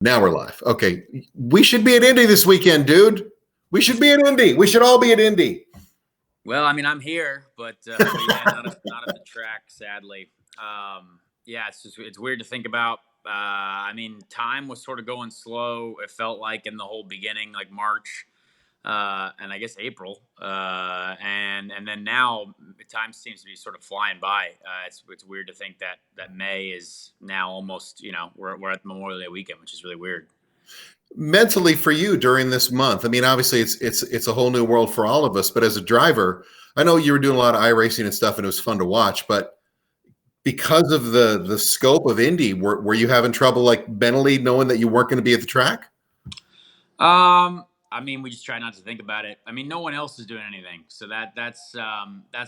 Now we're live. Okay. We should be at Indy this weekend, dude. We should be at Indy. We should all be at Indy. Well, I mean, I'm here, but yeah, not at the track, sadly. Yeah, it's weird to think about. I mean, time was sort of going slow. It felt like in the whole beginning, like March, and I guess April, and then now time seems to be sort of flying by. It's weird to think that May is now almost, we're at Memorial Day weekend, which is really weird. Mentally for you during this month. I mean, obviously it's a whole new world for all of us, but as a driver, I know you were doing a lot of iRacing and stuff and it was fun to watch, but because of the scope of Indy, were you having trouble like mentally knowing that you weren't going to be at the track? I mean, we just try not to think about it. I mean, no one else is doing anything, so that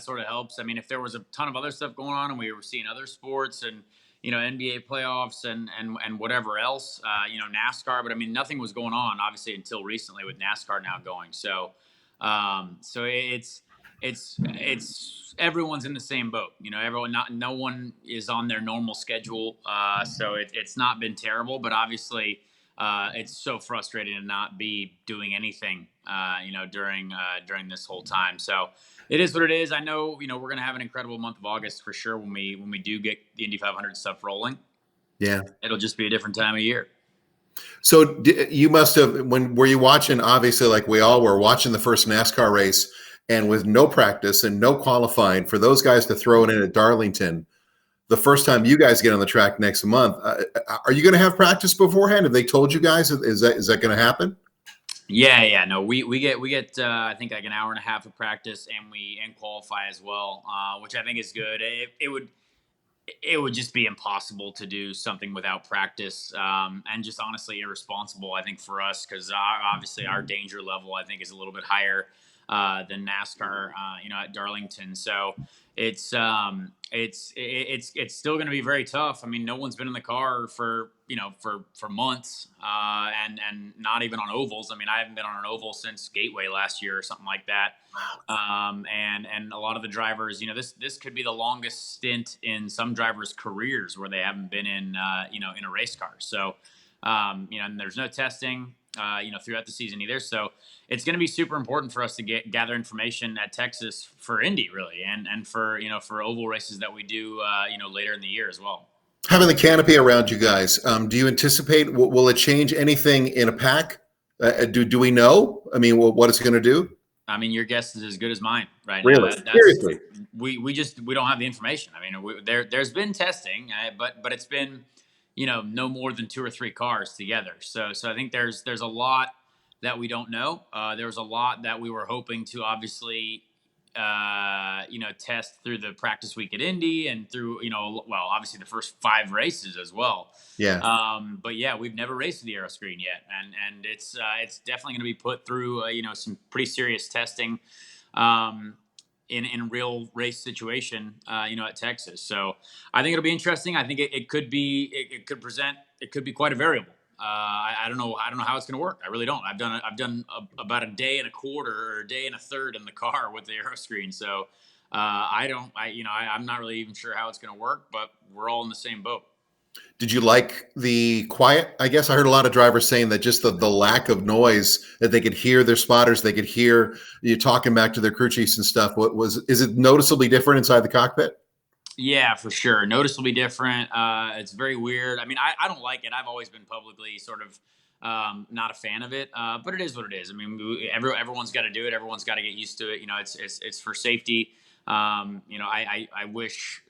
sort of helps. I mean, if there was a ton of other stuff going on and we were seeing other sports and NBA playoffs and whatever else, NASCAR, but I mean, nothing was going on obviously until recently with NASCAR now going. So it's everyone's in the same boat. No one is on their normal schedule, so it's not been terrible, but obviously. It's so frustrating to not be doing anything, during this whole time. So it is what it is. I know, we're gonna have an incredible month of August for sure when we do get the Indy 500 stuff rolling. Yeah. It'll just be a different time of year. So you must have, were you watching, obviously like we all were watching the first NASCAR race and with no practice and no qualifying for those guys to throw it in at Darlington, the first time you guys get on the track next month, are you going to have practice beforehand? Have they told you guys, is that going to happen? Yeah. No, we get I think like an hour and a half of practice and qualify as well, which I think is good. It would just be impossible to do something without practice, and just honestly irresponsible, I think, for us, because obviously our danger level, I think, is a little bit higher than NASCAR, at Darlington. So it's still going to be very tough. I mean, no one's been in the car for months, and not even on ovals. I mean, I haven't been on an oval since Gateway last year or something like that. And a lot of the drivers, this could be the longest stint in some drivers' careers where they haven't been in a race car. So, and there's no testing, throughout the season either. So it's going to be super important for us to gather information at Texas for Indy, really, and for oval races that we do, later in the year as well. Having the canopy around you guys, do you anticipate, will it change anything in a pack? Do we know? I mean, what it's going to do? I mean, your guess is as good as mine right really? now. Seriously? We don't have the information. I mean, there's been testing, but it's been, no more than 2 or 3 cars together. So I think there's a lot that we don't know. There was a lot that we were hoping to obviously, test through the practice week at Indy and through, obviously the first 5 races as well. Yeah. But yeah, we've never raced the aero screen yet, and it's definitely going to be put through, some pretty serious testing, in real race situation, at Texas. So I think it'll be interesting. I think it could be quite a variable. I don't know how it's going to work. I really don't. I've done about a day and a quarter or a day and a third in the car with the aero screen. So I'm not really even sure how it's going to work, but we're all in the same boat. Did you like the quiet? I guess I heard a lot of drivers saying that just the lack of noise, that they could hear their spotters, they could hear you talking back to their crew chiefs and stuff. Is it noticeably different inside the cockpit? Yeah, for sure. Noticeably different. It's very weird. I mean, I don't like it. I've always been publicly sort of, not a fan of it, but it is what it is. I mean, everyone's got to do it. Everyone's got to get used to it. It's for safety. I wish,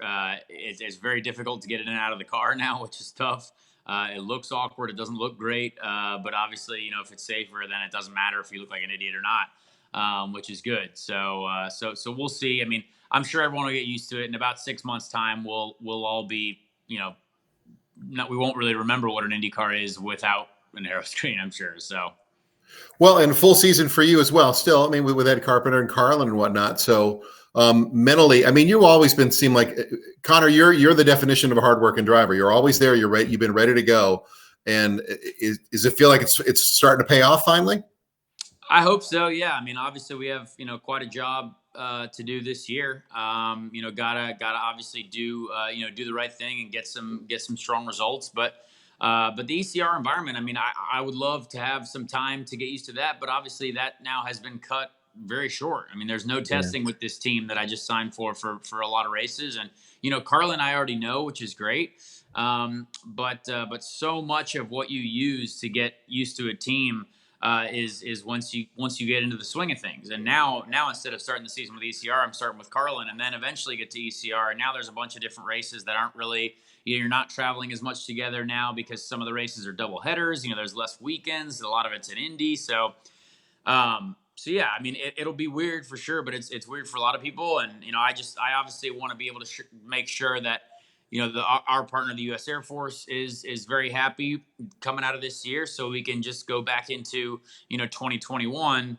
it's very difficult to get in and out of the car now, which is tough. It looks awkward. It doesn't look great. But obviously, if it's safer, then it doesn't matter if you look like an idiot or not, which is good. So we'll see. I mean, I'm sure everyone will get used to it. In about 6 months' time, we'll all be, we won't really remember what an IndyCar is without an aero screen, I'm sure. So. Well, and full season for you as well. Still, I mean, with Ed Carpenter and Carlin and whatnot. So mentally, I mean, you've always seem like, Conor, you're the definition of a hardworking driver. You're always there. You're right. You've been ready to go. And does it feel like it's starting to pay off finally? I hope so. Yeah. I mean, obviously we have, quite a job to do this year. Gotta obviously do the right thing and get some strong results. But But the ECR environment, I mean, I would love to have some time to get used to that, but obviously that now has been cut very short. I mean, there's no Yeah. testing with this team that I just signed for a lot of races, and Carlin I already know, which is great. But so much of what you use to get used to a team is once you get into the swing of things. And now instead of starting the season with ECR, I'm starting with Carlin, and then eventually get to ECR. And now there's a bunch of different races that aren't really, you're not traveling as much together now because some of the races are double headers. There's less weekends. A lot of it's in Indy. So yeah, I mean, it'll be weird for sure, but it's weird for a lot of people. And I obviously want to be able to make sure that our partner, the U.S. Air Force, is very happy coming out of this year, so we can just go back into 2021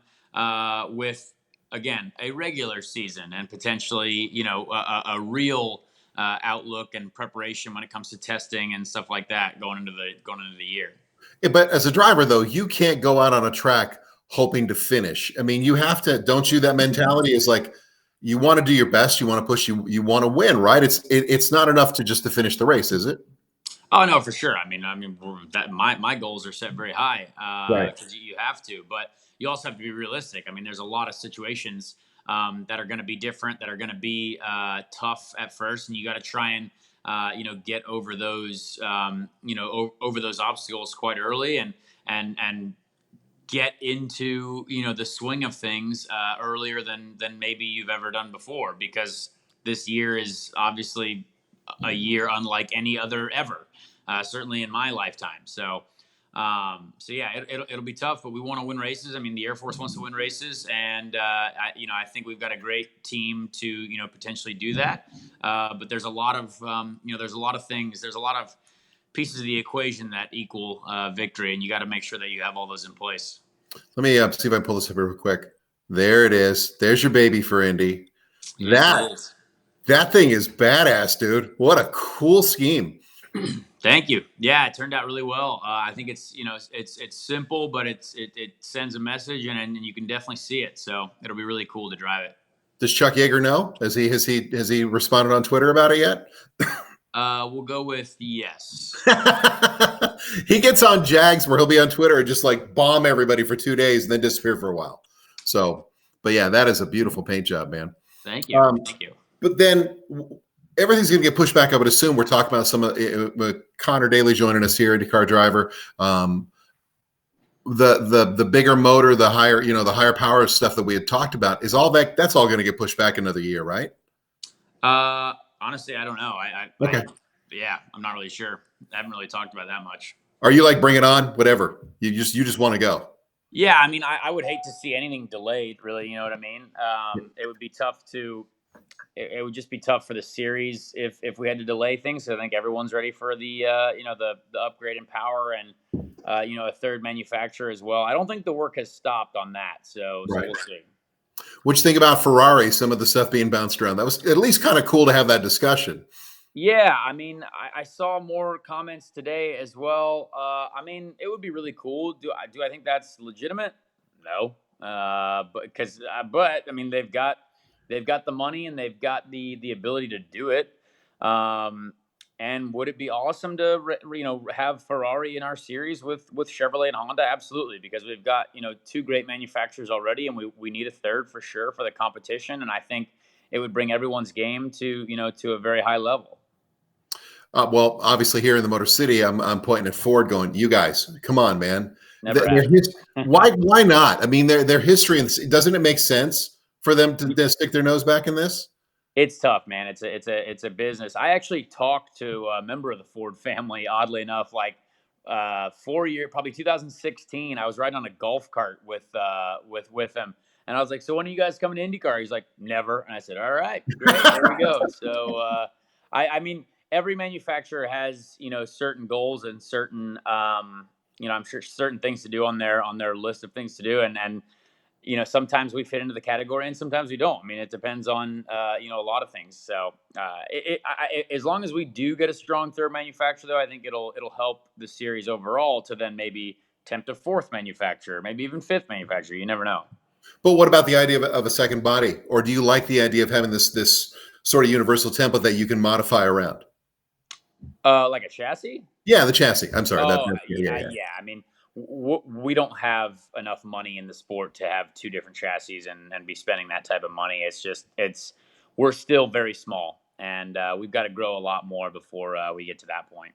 with, again, a regular season and potentially a real outlook and preparation when it comes to testing and stuff like that going into the year. Yeah, but as a driver, though, you can't go out on a track hoping to finish. I mean, you have to, don't you? That mentality is like, you want to do your best, you want to push, you want to win, right? It's not enough to finish the race, is it? Oh no, for sure. I mean, that my goals are set very high Right. because you have to, but you also have to be realistic. I mean, there's a lot of situations that are going to be different, that are going to be tough at first, and you got to try and get over those over those obstacles quite early, and get into the swing of things earlier than maybe you've ever done before, because this year is obviously a year unlike any other ever, certainly in my lifetime. So yeah, it'll be tough, but we want to win races. I mean, the Air Force wants to win races, and I think we've got a great team to potentially do that. But there's a lot of there's a lot of things, there's a lot of pieces of the equation that equal victory, and you got to make sure that you have all those in place. Let me see if I can pull this up real quick. There it is. There's your baby for Indy. Yes, it That is. that thing is badass, dude. What a cool scheme. Thank you. Yeah, it turned out really well. I think it's simple, but it sends a message, and you can definitely see it. So it'll be really cool to drive it. Does Chuck Yeager know? Has he responded on Twitter about it yet? We'll go with yes. He gets on Jags where he'll be on Twitter and just like bomb everybody for 2 days and then disappear for a while. So, but yeah, that is a beautiful paint job, man. Thank you. Thank you. But then everything's going to get pushed back. I would assume we're talking about some of Conor Daly joining us here, IndyCar driver. The bigger motor, the higher power stuff that we had talked about is all that's all going to get pushed back another year, right? Honestly, I don't know. Okay. Yeah, I'm not really sure. I haven't really talked about that much. Are you like, bring it on, whatever? You just want to go? Yeah, I mean, I would hate to see anything delayed. Really, you know what I mean? It would be tough to. It would just be tough for the series if we had to delay things. So I think everyone's ready for the the upgrade in power and a third manufacturer as well. I don't think the work has stopped on that. So Right. we'll see. What you think about Ferrari? Some of the stuff being bounced around. That was at least kind of cool to have that discussion. Yeah, I mean, I saw more comments today as well. I mean, it would be really cool. Do I think that's legitimate? No, but I mean, they've got the money and they've got the ability to do it. Um, and would it be awesome to have Ferrari in our series with Chevrolet and Honda? Absolutely, because we've got two great manufacturers already, and we need a third for sure for the competition. And I think it would bring everyone's game to a very high level. Well, obviously here in the Motor City, I'm pointing at Ford, going, "You guys, come on, man! Never Why not? I mean, their history, and doesn't it make sense for them to stick their nose back in this?" It's tough, man. It's a business. I actually talked to a member of the Ford family, oddly enough, like 4 year, probably 2016. I was riding on a golf cart with him, and I was like, "So when are you guys coming to IndyCar?" He's like, "Never." And I said, "All right, great, there we go." So I mean, every manufacturer has certain goals and certain I'm sure certain things to do on their list of things to do, and sometimes we fit into the category and sometimes we don't. I mean, it depends on, a lot of things. So as long as we do get a strong third manufacturer, though, I think it'll help the series overall to then maybe tempt a fourth manufacturer, maybe even fifth manufacturer. You never know. But what about the idea of a second body? Or do you like the idea of having this sort of universal template that you can modify around? Like a chassis? Yeah, the chassis. I'm sorry. Oh, Yeah, yeah, yeah. yeah. I mean, we don't have enough money in the sport to have two different chassis and be spending that type of money. It's just we're still very small, and we've got to grow a lot more before we get to that point.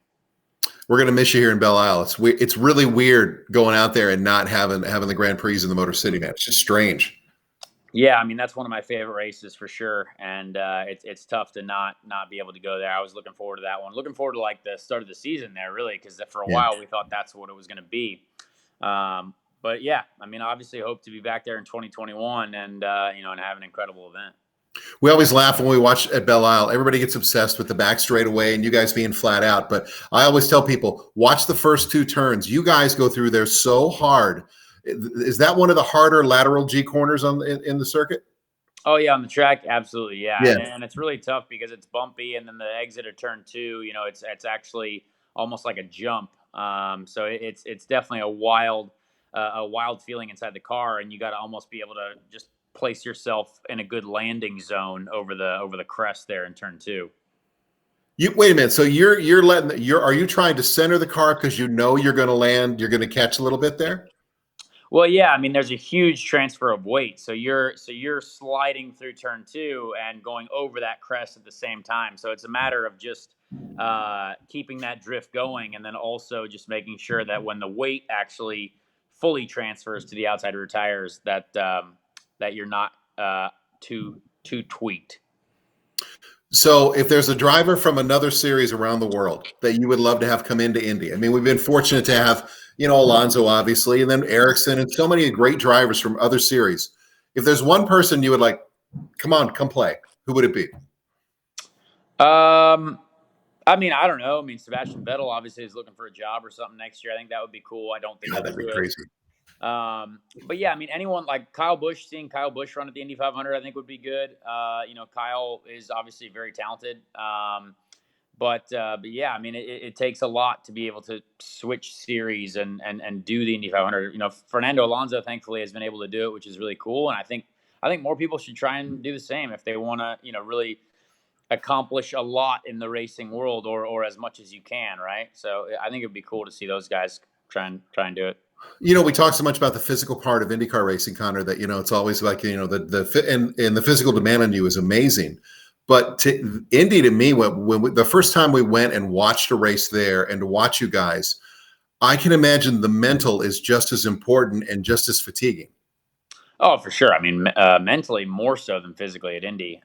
We're gonna miss you here in Belle Isle. It's really weird going out there and not having the Grand Prix in the Motor City, man. It's just strange. Yeah, I mean that's one of my favorite races for sure, and it's tough to not be able to go there. I was looking forward to that one. Looking forward to like the start of the season there, really, because for a Yeah. while we thought that's what it was going to be. But yeah, I mean, obviously hope to be back there in 2021 and and have an incredible event. We always laugh when we watch at Belle Isle. Everybody gets obsessed with the back straightaway and you guys being flat out. But I always tell people, watch the first two turns. You guys go through there so hard. Is that one of the harder lateral G corners in the circuit? Oh yeah, on the track, absolutely, yeah, Yeah. and it's really tough because it's bumpy, and then the exit of turn two, it's actually almost like a jump. So it's definitely a wild feeling inside the car, and you got to almost be able to just place yourself in a good landing zone over the crest there in turn two. You wait a minute. So you're letting are you trying to center the car because you know you're going to land, you're going to catch a little bit there? Well, yeah, I mean, there's a huge transfer of weight, so you're sliding through turn two and going over that crest at the same time. So it's a matter of just keeping that drift going, and then also just making sure that when the weight actually fully transfers to the outside rear tires, that you're not too tweaked. So, if there's a driver from another series around the world that you would love to have come into Indy, I mean, we've been fortunate to have, Alonso, obviously, and then Ericsson, and so many great drivers from other series. If there's one person you would like, come on, come play, who would it be? Um, I mean, I don't know. I mean, Sebastian Vettel obviously is looking for a job or something next year. I think that would be cool. I don't think God, he'll that'd be do it. crazy. But yeah, I mean, anyone like Kyle Busch, seeing Kyle Busch run at the Indy 500, I think would be good. Kyle is obviously very talented. But yeah, I mean, it takes a lot to be able to switch series and do the Indy 500. Fernando Alonso thankfully has been able to do it, which is really cool. And I think more people should try and do the same if they want to, really accomplish a lot in the racing world or as much as you can, right? So I think it'd be cool to see those guys try and do it. We talk so much about the physical part of IndyCar racing, Connor, that it's always like and the physical demand on you is amazing. But Indy, to me, the first time we went and watched a race there, and to watch you guys, I can imagine the mental is just as important and just as fatiguing. Oh, for sure. I mean, mentally more so than physically at Indy,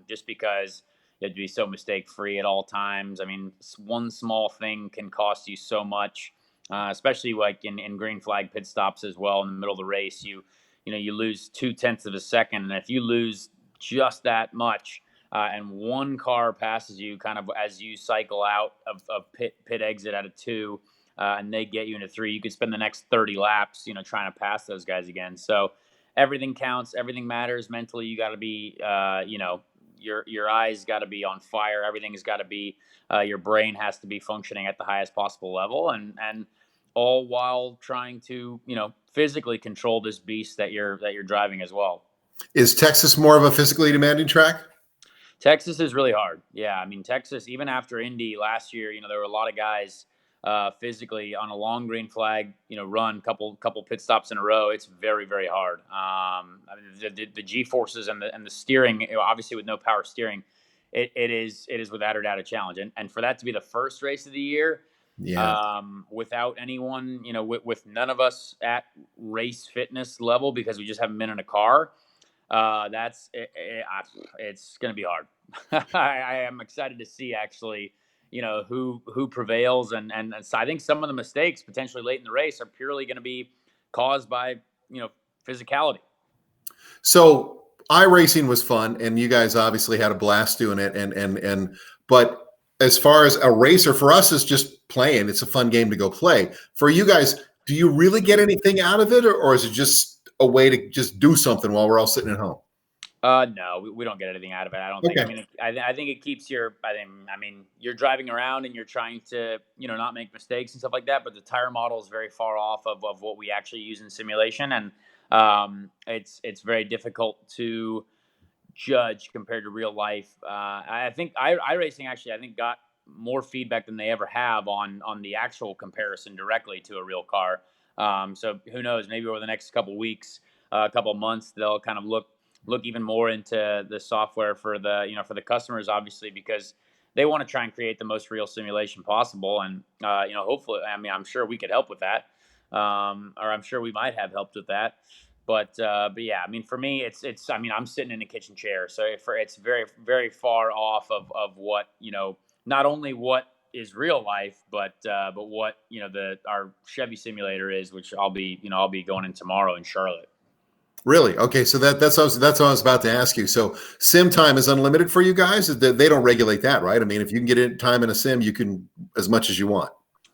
just because you have to be so mistake free at all times. I mean, one small thing can cost you so much, especially like in green flag pit stops as well. In the middle of the race, you lose 2/10 of a second, and if you lose just that much, and one car passes you, kind of as you cycle out of pit exit out of two, and they get you into three, you could spend the next 30 laps, trying to pass those guys again. So everything counts, everything matters. Mentally, you got to be, your eyes got to be on fire. Everything's got to be, your brain has to be functioning at the highest possible level, and all while trying to, physically control this beast that you're driving as well. Is Texas more of a physically demanding track? Texas is really hard. Yeah, I mean Texas. Even after Indy last year, there were a lot of guys physically on a long green flag, run couple pit stops in a row. It's very very hard. I mean the G forces and the steering, obviously with no power steering, it is without a doubt a challenge. And for that to be the first race of the year, Yeah. without anyone, with none of us at race fitness level because we just haven't been in a car, it's going to be hard. I am excited to see actually, who prevails, and so I think some of the mistakes potentially late in the race are purely going to be caused by physicality. So iRacing was fun, and you guys obviously had a blast doing it. And but as far as a racer, for us, is just playing. It's a fun game to go play. For you guys, do you really get anything out of it, or is it just a way to just do something while we're all sitting at home? No, we don't get anything out of it. I don't think. I Okay. mean, I think it keeps your. I mean, you're driving around and you're trying to, not make mistakes and stuff like that. But the tire model is very far off of what we actually use in simulation, and it's very difficult to judge compared to real life. I think iRacing actually, I think got more feedback than they ever have on the actual comparison directly to a real car. So who knows? Maybe over the next couple weeks, a couple months, they'll kind of look even more into the software for the for the customers, obviously, because they want to try and create the most real simulation possible. And hopefully, I mean, I'm sure we could help with that, or I'm sure we might have helped with that. But yeah, I mean, for me, it's. I mean, I'm sitting in a kitchen chair, so it's very very far off of what not only what is real life, but what the our Chevy simulator is, which I'll be going in tomorrow in Charlotte. Really? Okay, so that's what I was about to ask you. So sim time is unlimited for you guys? They don't regulate that, right? I mean, if you can get in time in a sim, you can as much as you want.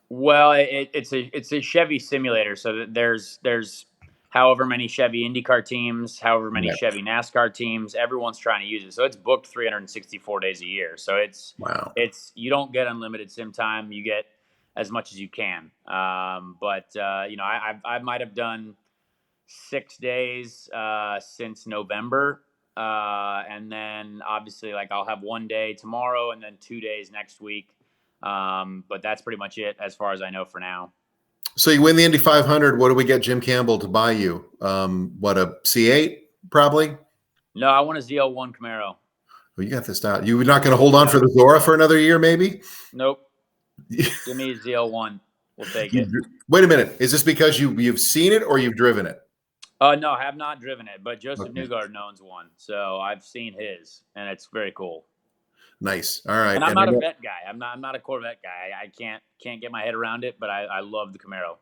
Well, it's a Chevy simulator, so there's however many Chevy IndyCar teams, however many Yeah. Chevy NASCAR teams, everyone's trying to use it. So it's booked 364 days a year. So Wow. it's you don't get unlimited sim time, you get as much as you can. I might have done 6 days since November. And then obviously, like, I'll have one day tomorrow and then 2 days next week. But that's pretty much it as far as I know for now. So you win the Indy 500. What do we get Jim Campbell to buy you? What, a C8 probably? No, I want a ZL1 Camaro. Well, you got this down. You're not going to hold on Yeah. for the Zora for another year, maybe? Nope. Give me a ZL1. We'll take it. Wait a minute. Is this because you've seen it or you've driven it? No, I have not driven it, but Joseph Okay. Newgarden owns one, so I've seen his, and it's very cool. Nice. All right. And I'm And I not a know, vet guy. I'm not a Corvette guy. I can't get my head around it, but I love the Camaro.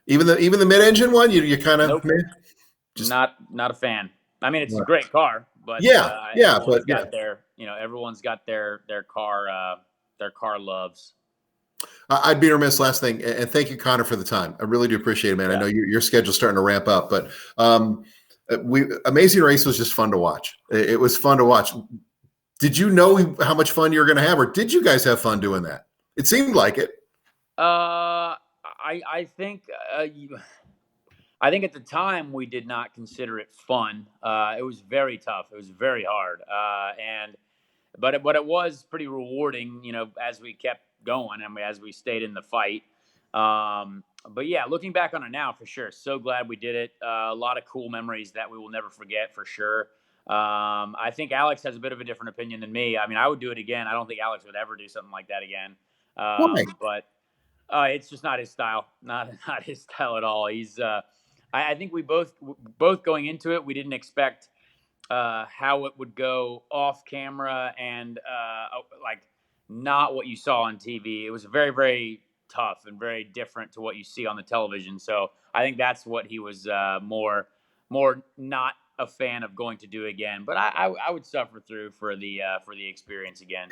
even the mid-engine one, you kind of Nope. just Not a fan. I mean, it's a great car, but yeah, yeah, but everyone's yeah. got everyone's got their car loves. I'd be remiss. Last thing, and thank you, Connor, for the time. I really do appreciate it, man. I Yeah. know your schedule's starting to ramp up, but we Amazing Race was just fun to watch. It was fun to watch. Did you know how much fun you were going to have, or did you guys have fun doing that? It seemed like it. I think I think at the time we did not consider it fun. It was very tough. It was very hard. And but it was pretty rewarding, as we kept going and as we stayed in the fight. But yeah, looking back on it now, for sure, so glad we did it. A lot of cool memories that we will never forget, for sure. I think Alex has a bit of a different opinion than me. I mean, I would do it again. I don't think Alex would ever do something like that again. Why? But it's just not his style. Not his style at all. I think we both going into it, we didn't expect how it would go off camera and like not what you saw on TV. It was very very tough and very different to what you see on the television. So I think that's what he was more not a fan of going to do again. But I would suffer through for the experience again.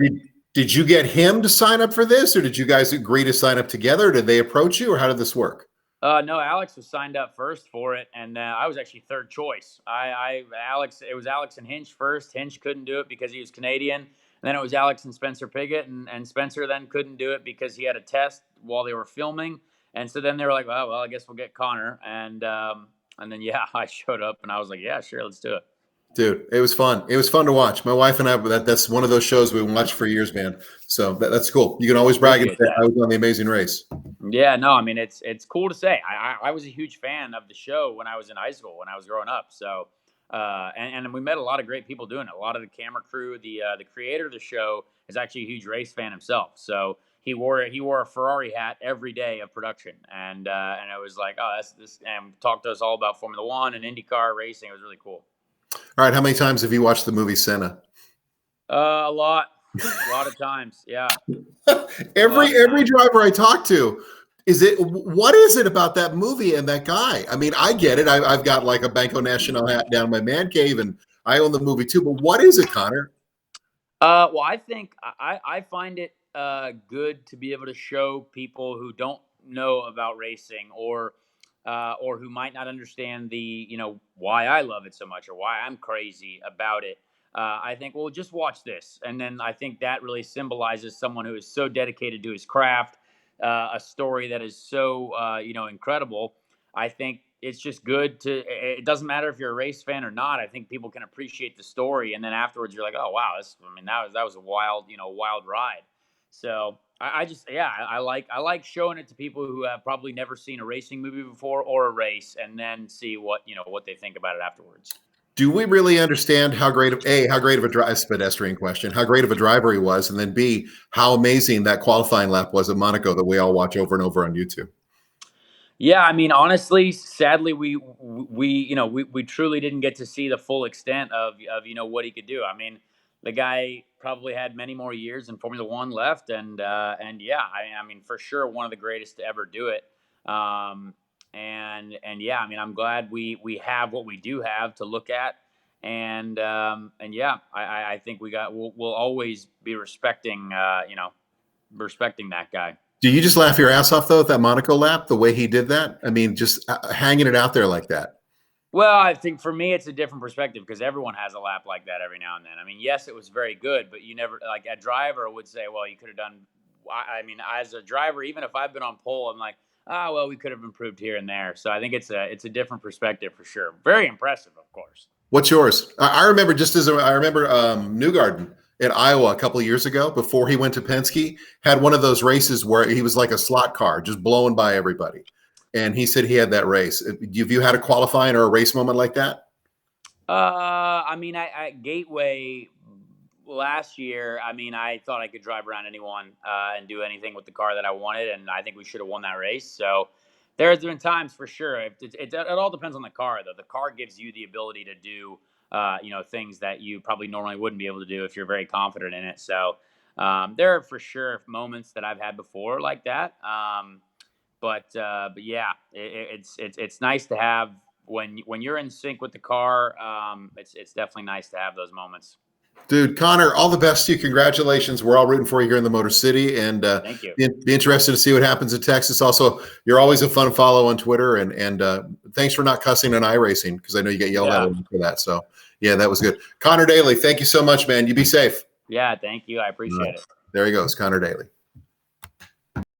Did you get him to sign up for this, or did you guys agree to sign up together? Did they approach you, or how did this work? No, Alex was signed up first for it, and I was actually third choice. Alex, it was Alex and Hinch first. Hinch couldn't do it because he was Canadian. And then it was Alex and Spencer Piggott, and Spencer then couldn't do it because he had a test while they were filming. And so then they were like, well, I guess we'll get Connor. And then yeah, I showed up, and I was like, yeah, sure, let's do it. Dude, it was fun. It was fun to watch. My wife and I, that's one of those shows we watched for years, man. So that's cool. You can always brag and Appreciate say, that. I was on The Amazing Race. Yeah, no, I mean it's cool to say. I was a huge fan of the show when I was in high school, when I was growing up. So and we met a lot of great people doing it. A lot of the camera crew. The creator of the show is actually a huge race fan himself. So he wore a Ferrari hat every day of production, and it was like, oh, that's this, and talked to us all about Formula One and IndyCar racing. It was really cool. All right. How many times have you watched the movie Senna? A lot of times. Yeah, Every driver I talk to, what is it about that movie and that guy? I mean, I get it. I've got like a Banco Nacional hat down in my man cave, and I own the movie too. But what is it, Connor? Well, I think I find it good to be able to show people who don't know about racing or who might not understand the why I love it so much or why I'm crazy about it. I think, well, just watch this, and then I think that really symbolizes someone who is so dedicated to his craft, a story that is so incredible. I think it's just good to. It doesn't matter if you're a race fan or not. I think people can appreciate the story, and then afterwards you're like, oh wow, I mean that was a wild wild ride. So I just, yeah, I like showing it to people who have probably never seen a racing movie before or a race, and then see what what they think about it afterwards. Do we really understand how great of a pedestrian question, how great of a driver he was, and then B, how amazing that qualifying lap was at Monaco that we all watch over and over on YouTube? Yeah, I mean, honestly, sadly, we truly didn't get to see the full extent of what he could do. I mean, the guy probably had many more years in Formula One left, and yeah, I mean, for sure, one of the greatest to ever do it. Um, and yeah, I mean, I'm glad we have what we do have to look at, and yeah, I think we'll always be respecting respecting that guy. Do you just laugh your ass off though at that Monaco lap, the way he did that? I mean, just hanging it out there like that. Well, I think for me, it's a different perspective because everyone has a lap like that every now and then. I mean, yes, it was very good, but you never, like, a driver would say, well, you could have done. I mean, as a driver, even if I've been on pole, I'm like, ah, well, we could have improved here and there. So I think it's a different perspective for sure. Very impressive, of course. What's yours? I remember I remember Newgarden in Iowa a couple of years ago before he went to Penske had one of those races where he was like a slot car, just blowing by everybody. And he said he had that race. Have you had a qualifying or a race moment like that? I mean, at Gateway last year, I mean, I thought I could drive around anyone and do anything with the car that I wanted, and I think we should have won that race. So there's been times for sure. It all depends on the car, though. The car gives you the ability to do, things that you probably normally wouldn't be able to do if you're very confident in it. So there are for sure moments that I've had before like that. But yeah, it's nice to have when you're in sync with the car. It's definitely nice to have those moments. Dude, Connor, all the best to you. Congratulations. We're all rooting for you here in the Motor City, and Thank you. be interested to see what happens in Texas. Also, you're always a fun follow on Twitter, and thanks for not cussing on iRacing because I know you get yelled at for that. So, yeah, that was good. Connor Daly, thank you so much, man. You be safe. Yeah, thank you. I appreciate it. There he goes, Conor Daly.